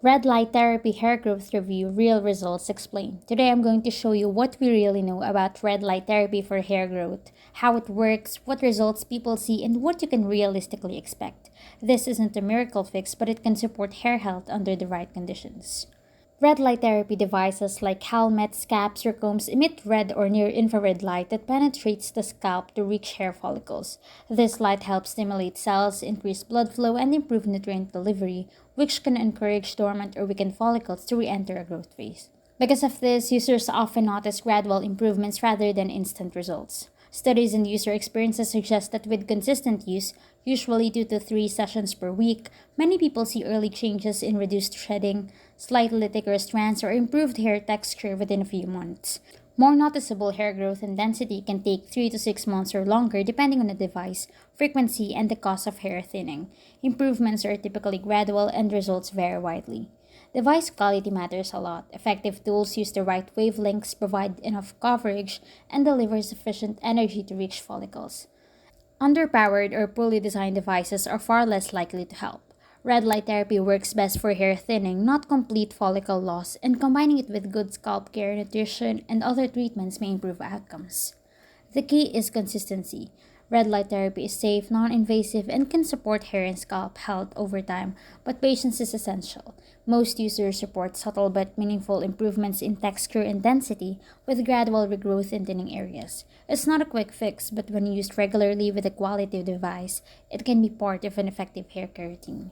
Red light therapy hair growth review real results explained. Today I'm going to show you what we really know about red light therapy for hair growth, how it works, what results people see, and what you can realistically expect. This isn't a miracle fix, but it can support hair health under the right conditions. Red light therapy devices like helmets, caps, or combs emit red or near infrared light that penetrates the scalp to reach hair follicles. This light helps stimulate cells, increase blood flow, and improve nutrient delivery, which can encourage dormant or weakened follicles to re enter a growth phase. Because of this, users often notice gradual improvements rather than instant results. Studies and user experiences suggest that with consistent use, usually 2 to 3 sessions per week, many people see early changes in reduced shedding, slightly thicker strands, or improved hair texture within a few months. More noticeable hair growth and density can take 3 to 6 months or longer depending on the device, frequency, and the cost of hair thinning. Improvements are typically gradual and results vary widely. Device quality matters a lot. Effective tools use the right wavelengths, provide enough coverage, and deliver sufficient energy to reach follicles. Underpowered or poorly designed devices are far less likely to help. Red light therapy works best for hair thinning, not complete follicle loss, and combining it with good scalp care, nutrition, and other treatments may improve outcomes. The key is consistency. Red light therapy is safe, non invasive, and can support hair and scalp health over time, but patience is essential. Most users report subtle but meaningful improvements in texture and density, with gradual regrowth in thinning areas. It's not a quick fix, but when used regularly with a quality device, it can be part of an effective hair care routine.